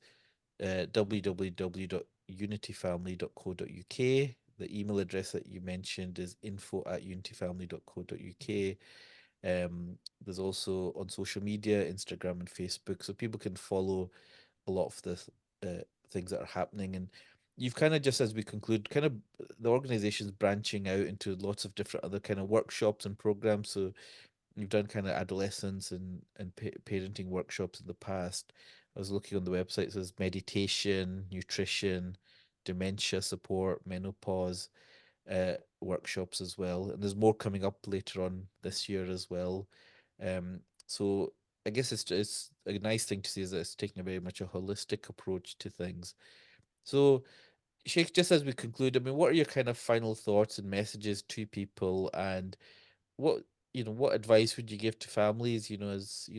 www.unityfamily.co.uk. The email address that you mentioned is info@unityfamily.co.uk. There's also on social media, Instagram and Facebook, so people can follow a lot of the things that are happening. And you've kind of, just as we conclude, kind of the organization's branching out into lots of different other kind of workshops and programs. So you've done kind of adolescence and parenting workshops in the past. I was looking on the website, it says meditation, nutrition, dementia support, menopause workshops as well. And there's more coming up later on this year as well. So I guess it's a nice thing to see, is that it's taking a very much a holistic approach to things. So, Sheikh, just as we conclude, I mean, what are your kind of final thoughts and messages to people, and what what advice would you give to families, as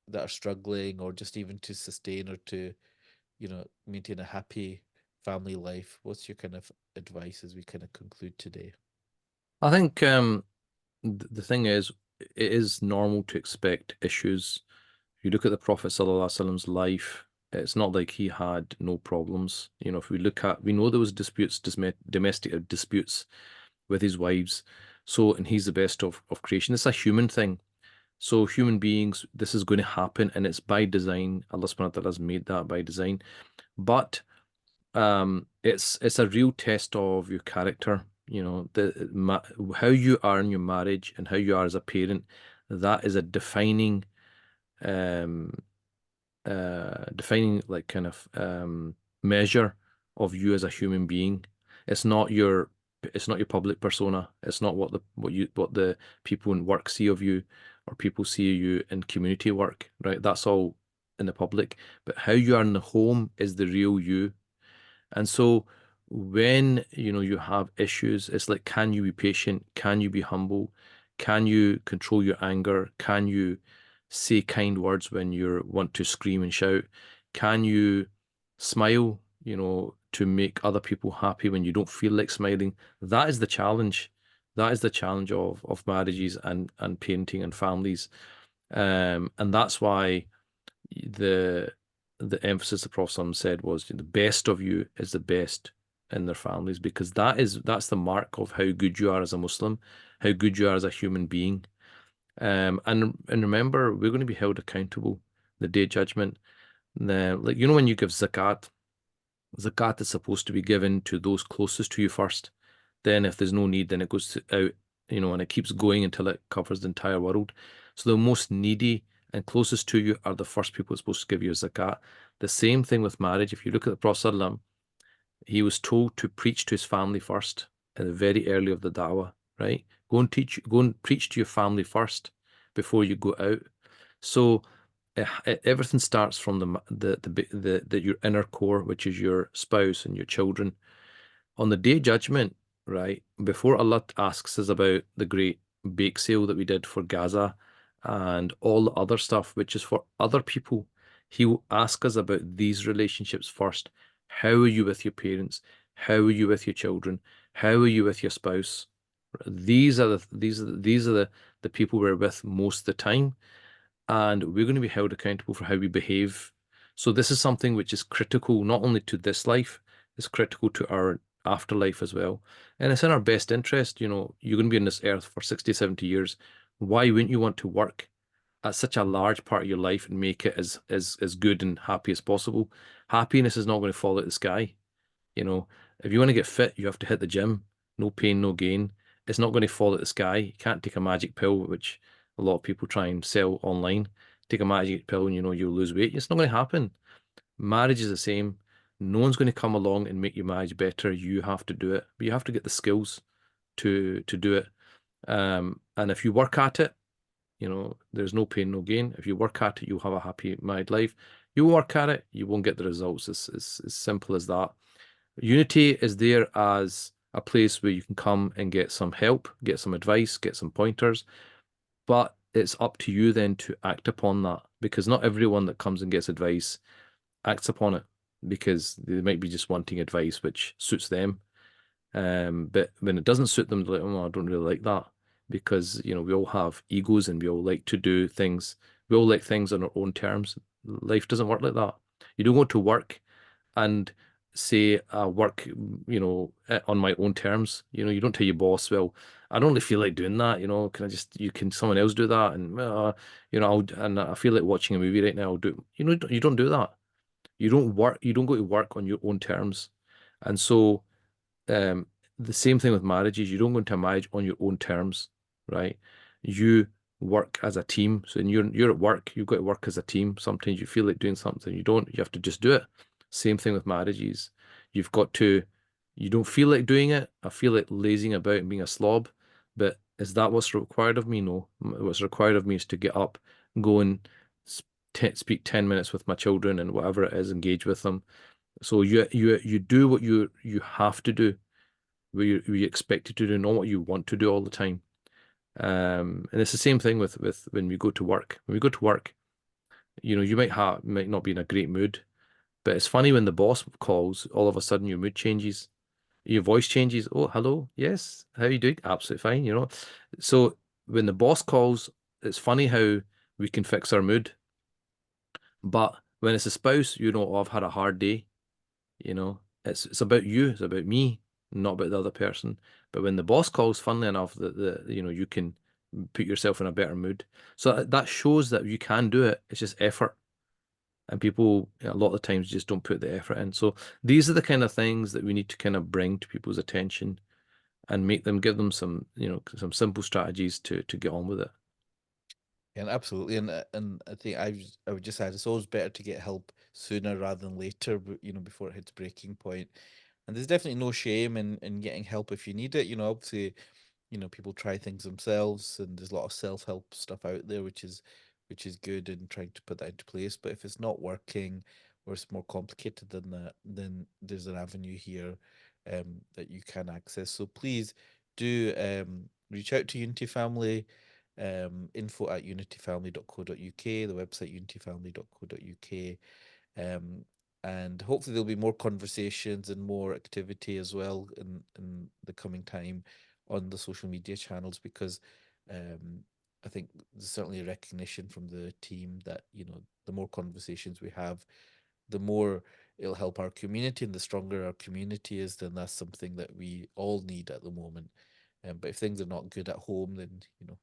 that are struggling, or just even to sustain, or to maintain a happy family life? What's your kind of advice as we kind of conclude today? I think the thing is, it is normal to expect issues. If you look at the Prophet ﷺ's life, it's not like he had no problems. If we know there was domestic disputes with his wives. So, and he's the best of creation. It's a human thing. So human beings, this is going to happen, and it's by design. Allah subhanahu wa ta'ala has made that by design. But it's a real test of your character. How you are in your marriage and how you are as a parent. That is a um, defining like kind of measure of you as a human being. It's not your it's not your public persona. It's not what the people in work see of you, or people see you in community work, right? That's all in the public. But how you are in the home is the real you. And so when you have issues, it's like, can you be patient? Can you be humble? Can you control your anger? Can you say kind words when you want to scream and shout? Can you smile, to make other people happy when you don't feel like smiling? That is the challenge. That is the challenge of marriages and parenting and families. And that's why the the emphasis the Prophet ﷺ said was the best of you is the best in their families, because that's the mark of how good you are as a Muslim, how good you are as a human being. And remember, we're going to be held accountable the day of judgment. Like when you give zakat is supposed to be given to those closest to you first. Then, if there's no need, then it goes out, and it kees going until it covers the entire world. So the most needy and closest to you are the first people supposed to give you zakat. The same thing with marriage. If you look at the Prophet ﷺ, he was told to preach to his family first at the very early of the da'wah, right? Go and preach to your family first before you go out. So everything starts from your inner core, which is your spouse and your children. On the day of judgment, right, before Allah asks us about the great bake sale that we did for Gaza and all the other stuff, which is for other people, He will ask us about these relationships first. How are you with your parents? How are you with your children? How are you with your spouse? These are the people we're with most of the time, and we're going to be held accountable for how we behave. So this is something which is critical not only to this life, it's critical to our afterlife as well. And it's in our best interest, you're going to be on this earth for 60, 70 years. Why wouldn't you want to work at such a large part of your life and make it as good and happy as possible? Happiness is not going to fall out of the sky. You know, if you want to get fit, you have to hit the gym. No pain, no gain. It's not going to fall out the sky. You can't take a magic pill, which a lot of people try and sell online. Take a magic pill and you'll lose weight. It's not going to happen. Marriage is the same. No one's going to come along and make your marriage better. You have to do it. But you have to get the skills to do it. And if you work at it, there's no pain, no gain. If you work at it, you'll have a happy married life. You work at it, you won't get the results. It's as simple as that. Unity is there as a place where you can come and get some help, get some advice, get some pointers, but it's up to you then to act upon that, because not everyone that comes and gets advice acts upon it, because they might be just wanting advice which suits them. But when it doesn't suit them, they're like, oh, I don't really like that, because we all have egos and we all like to do things. We all like things on our own terms. Life doesn't work like that. You don't go to work and say I work, on my own terms. You don't tell your boss, well, I don't really feel like doing that. Can someone else do that? And I feel like watching a movie right now. I'll do. You don't do that. You don't work. You don't go to work on your own terms. And so, um, the same thing with marriages. You don't go into a marriage on your own terms, right? You work as a team. So when you're at work, you've got to work as a team. Sometimes you feel like doing something, you don't. You have to just do it. Same thing with marriages. You've got to. You don't feel like doing it. I feel like lazing about and being a slob. But is that what's required of me? No. What's required of me is to get up, go and speak 10 minutes with my children and whatever it is, engage with them. So you do what you have to do, what you expected to do, not what you want to do all the time. And it's the same thing with when we go to work. When we go to work, you might not be in a great mood, but it's funny when the boss calls, all of a sudden your mood changes, your voice changes. Oh, hello, yes, how are you doing? Absolutely fine. So when the boss calls, it's funny how we can fix our mood, but when it's a spouse, oh, I've had a hard day. It's about you, it's about me, not about the other person. But when the boss calls, funnily enough, you can put yourself in a better mood. So that shows that you can do it. It's just effort, and people a lot of the times just don't put the effort in. So these are the kind of things that we need to kind of bring to people's attention and give them some simple strategies to get on with it. And absolutely, and I think I would just add it's always better to get help sooner rather than later, before it hits breaking point. And there's definitely no shame in getting help if you need it. Obviously, people try things themselves, and there's a lot of self-help stuff out there, which is good, and trying to put that into place. But if it's not working, or it's more complicated than that, then there's an avenue here that you can access. So please do reach out to Unity Family, info@unityfamily.co.uk, the website unityfamily.co.uk. Um, and hopefully there'll be more conversations and more activity as well in the coming time on the social media channels, because I think there's certainly a recognition from the team that, you know, the more conversations we have, the more it'll help our community, and the stronger our community is, then that's something that we all need at the moment. But if things are not good at home, then, you know,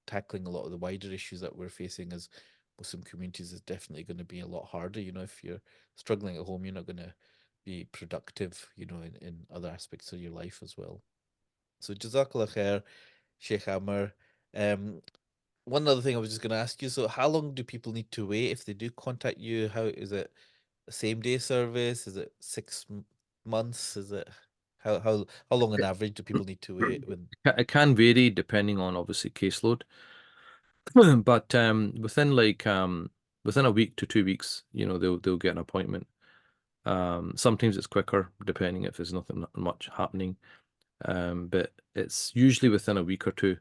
tackling a lot of the wider issues that we're facing as Muslim communities is definitely going to be a lot harder. You know, if you're struggling at home, you're not going to be productive, you know, in other aspects of your life as well. So Jazakallah khair, Sheikh Amr. Um, one other thing I was just going to ask you, so how long do people need to wait if they do contact you? How is it, a same day service? Is it 6 months? Is it how long on average do people need to wait when? It can vary depending on obviously caseload, but within a week to 2 weeks, you know, they'll get an appointment. Sometimes it's quicker depending if there's nothing much happening, but it's usually within a week or two.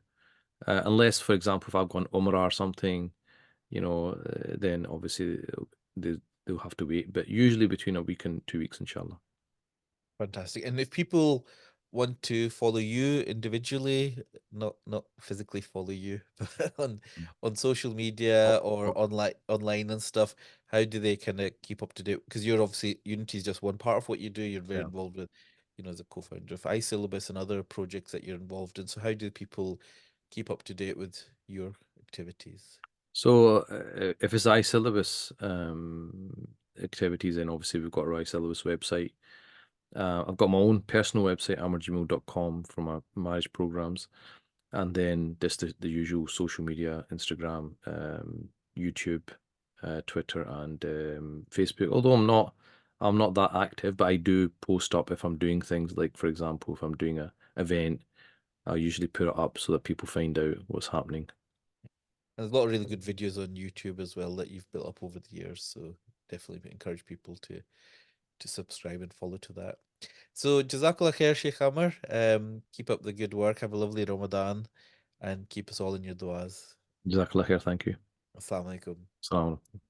Unless, for example, if I've gone Umrah or something, you know, then obviously they'll have to wait. But usually between a week and 2 weeks, inshallah. Fantastic. And if people want to follow you individually, not physically follow you, but on social Oh, media or oh, online and stuff, how do they kind of keep up to date? Because you're obviously, Unity is just one part of what you do. You're very yeah. involved with, you know, as a co-founder of iSyllabus and other projects that you're involved in. So how do people keep up to date with your activities? So if it's iSyllabus activities, then obviously we've got our iSyllabus website. I've got my own personal website, amarjimo.com, for my marriage programs. And then just the usual social media, Instagram, YouTube, Twitter, and Facebook. Although I'm not that active, but I do post up if I'm doing things like, for example, if I'm doing a event, I'll usually put it up so that people find out what's happening. And there's a lot of really good videos on YouTube as well that you've built up over the years. So definitely encourage people to subscribe and follow to that. So Jazakallah khair, Sheikh Amr. Keep up the good work. Have a lovely Ramadan and keep us all in your du'as. Jazakallah khair, thank you. Assalamu alaikum. Assalamu alaikum.